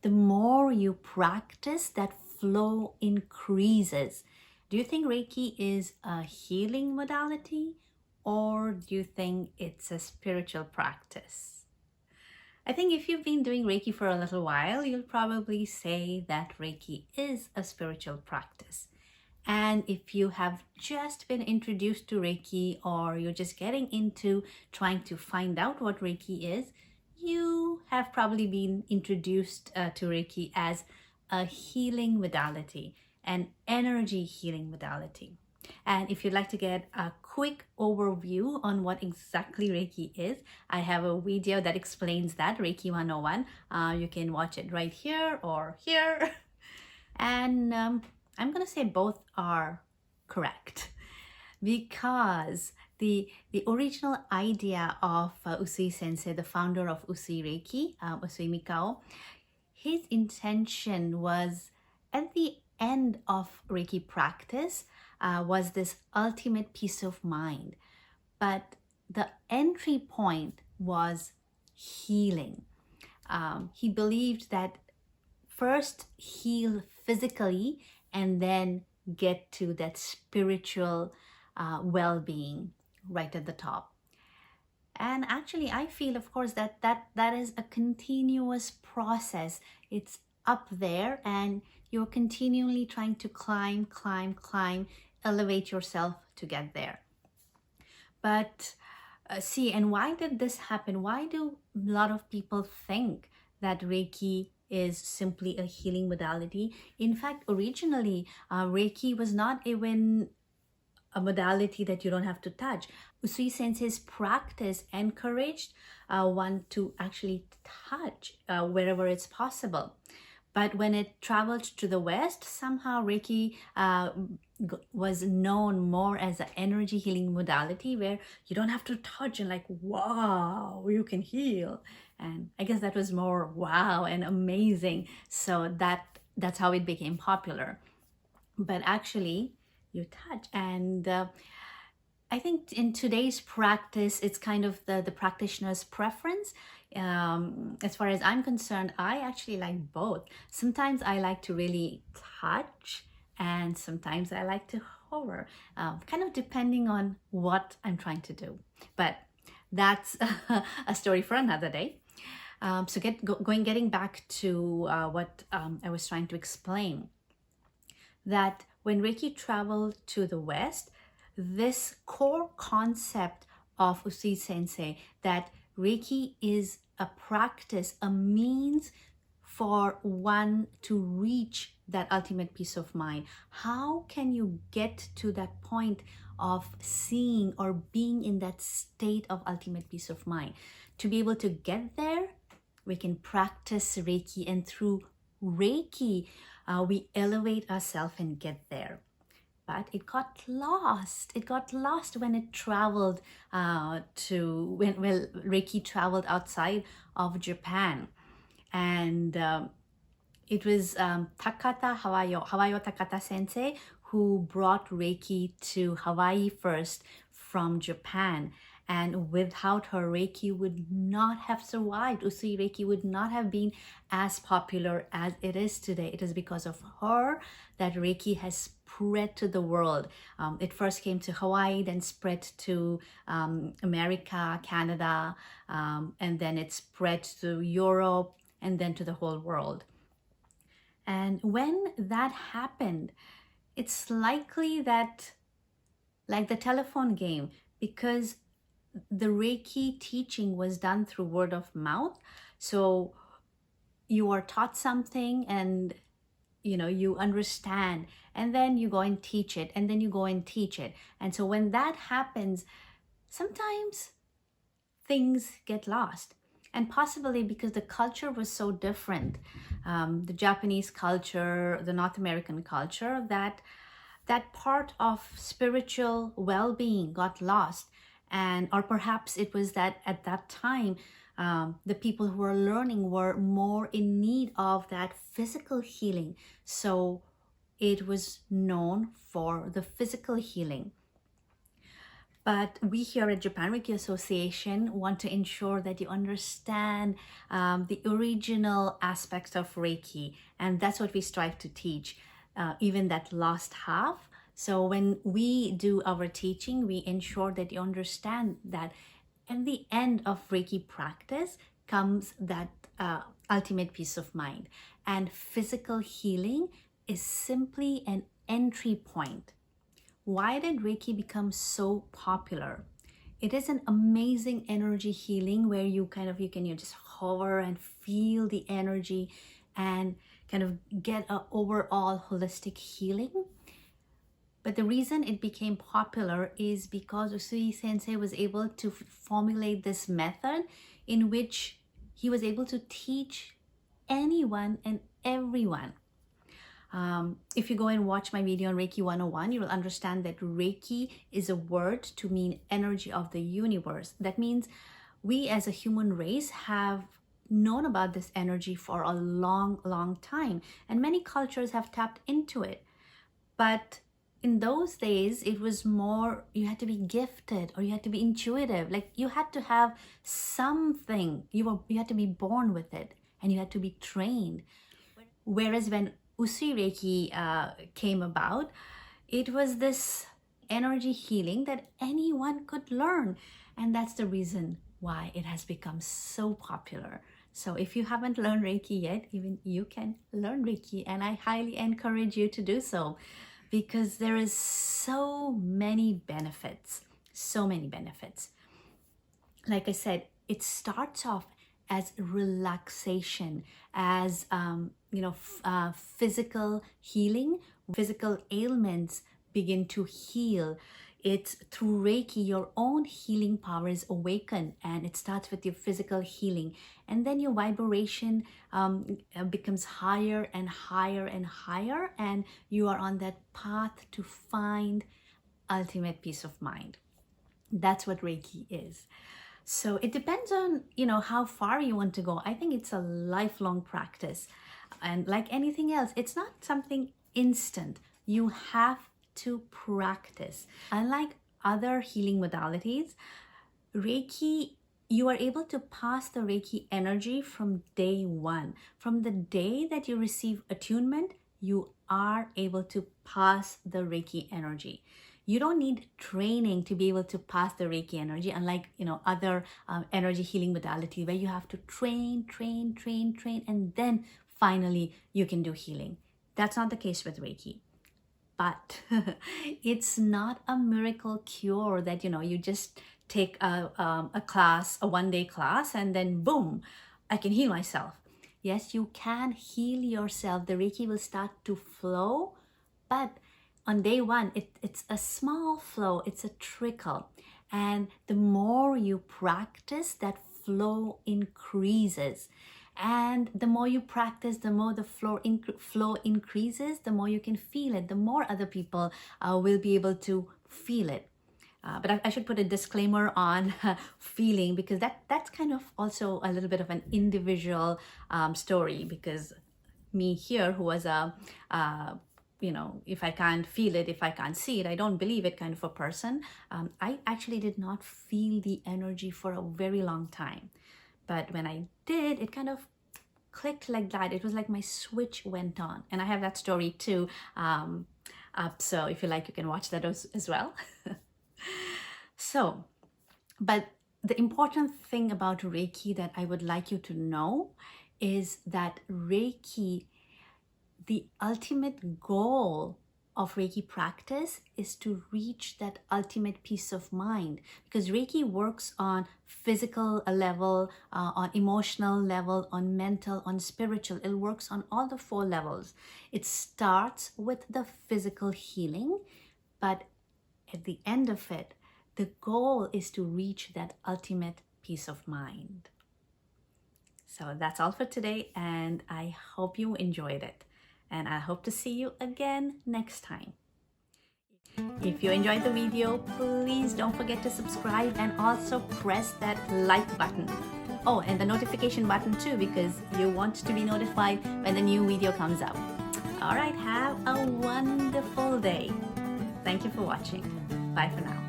the more you practice, that flow increases. Do you think Reiki is a healing modality, or do you think it's a spiritual practice? I think if you've been doing Reiki for a little while, you'll probably say that Reiki is a spiritual practice. And if you have just been introduced to Reiki, or you're just getting into trying to find out what Reiki is, you have probably been introduced to Reiki as a healing modality, an energy healing modality. And if you'd like to get a quick overview on what exactly Reiki is, I have a video that explains that, Reiki 101. You can watch it right here or here. And I'm going to say both are correct, because the original idea of Usui Sensei, the founder of Usui Reiki, Usui Mikao, his intention was, at the end of Reiki practice, was this ultimate peace of mind. But the entry point was healing. He believed that first heal physically and then get to that spiritual well-being right at the top. And actually, I feel, of course, that is a continuous process. It's up there, and you're continually trying to climb, elevate yourself to get there. But see, and why did this happen? Why do a lot of people think that Reiki is simply a healing modality? In fact, originally, Reiki was not even a modality that you don't have to touch. Usui Sensei's practice encouraged one to actually touch wherever it's possible. But when it traveled to the West, somehow Reiki was known more as an energy healing modality, where you don't have to touch and like, wow, you can heal. And I guess that was more wow and amazing. So that's how it became popular. But actually, you touch. And I think in today's practice, it's kind of the practitioner's preference. As far as I'm concerned, I actually like both. Sometimes I like to really touch, and sometimes I like to hover, kind of depending on what I'm trying to do. But that's a story for another day. So getting back to what I was trying to explain, that when Reiki traveled to the West, this core concept of Usui Sensei, that Reiki is a practice, a means for one to reach that ultimate peace of mind. How can you get to that point of seeing or being in that state of ultimate peace of mind? To be able to get there, we can practice Reiki, and through Reiki, we elevate ourselves and get there. But it got lost. It got lost when it traveled when Reiki traveled outside of Japan. And it was Hawayo Takata Sensei, who brought Reiki to Hawaii first from Japan. And without her, Reiki would not have survived. Usui Reiki would not have been as popular as it is today. It is because of her that Reiki has spread to the world. It first came to Hawaii, then spread to America, Canada, and then it spread to Europe, and then to the whole world. And when that happened, it's likely that, like the telephone game, because the Reiki teaching was done through word of mouth. So you are taught something, and you understand, and then you go and teach it, and then you go and teach it. And so when that happens, sometimes things get lost. And possibly because the culture was so different, the Japanese culture, the North American culture, that part of spiritual well-being got lost. And or perhaps it was that at that time, the people who were learning were more in need of that physical healing. So it was known for the physical healing. But we here at Japan Reiki Association want to ensure that you understand the original aspects of Reiki. And that's what we strive to teach, even that last half. So when we do our teaching, we ensure that you understand that at the end of Reiki practice comes that ultimate peace of mind. And physical healing is simply an entry point. Why did Reiki become so popular? It is an amazing energy healing where you can just hover and feel the energy and kind of get an overall holistic healing. But the reason it became popular is because Usui Sensei was able to formulate this method in which he was able to teach anyone and everyone. If you go and watch my video on Reiki 101, you will understand that Reiki is a word to mean energy of the universe. That means we as a human race have known about this energy for a long, long time, and many cultures have tapped into it. But in those days, it was more, you had to be gifted or you had to be intuitive. Like you had to have something, you had to be born with it and you had to be trained. Whereas when Usui Reiki came about, it was this energy healing that anyone could learn. And that's the reason why it has become so popular. So if you haven't learned Reiki yet, even you can learn Reiki. And I highly encourage you to do so because there is so many benefits, so many benefits. Like I said, it starts off as relaxation, as physical healing. Physical ailments begin to heal. It's through Reiki, your own healing power is awakened, and it starts with your physical healing. And then your vibration becomes higher and higher and higher, and you are on that path to find ultimate peace of mind. That's what Reiki is. So it depends on, how far you want to go. I think it's a lifelong practice. And like anything else, it's not something instant. You have to practice. Unlike other healing modalities, Reiki, you are able to pass the Reiki energy from day one. From the day that you receive attunement, you are able to pass the Reiki energy. You don't need training to be able to pass the Reiki energy, unlike other energy healing modalities where you have to train, and then finally you can do healing. That's not the case with Reiki. But it's not a miracle cure that you just take a class, a one-day class, and then boom, I can heal myself. Yes, you can heal yourself. The Reiki will start to flow, but on day one, it's a small flow, it's a trickle. And the more you practice, that flow increases. And the more you practice, the more the flow increases, the more you can feel it, the more other people will be able to feel it. But I should put a disclaimer on feeling, because that's kind of also a little bit of an individual story, because me here, who was if I can't feel it, if I can't see it, I don't believe it kind of a person. I actually did not feel the energy for a very long time. But when I did, it kind of clicked like that. It was like my switch went on. And I have that story too up. So if you like, you can watch that as well. So, but the important thing about Reiki that I would like you to know is that Reiki, the ultimate goal of Reiki practice is to reach that ultimate peace of mind, because Reiki works on physical level, on emotional level, on mental, on spiritual. It works on all the 4 levels. It starts with the physical healing, but at the end of it, the goal is to reach that ultimate peace of mind. So that's all for today, and I hope you enjoyed it. And I hope to see you again next time. If you enjoyed the video, please don't forget to subscribe and also press that like button. Oh, and the notification button too, because you want to be notified when the new video comes out. All right, have a wonderful day. Thank you for watching. Bye for now.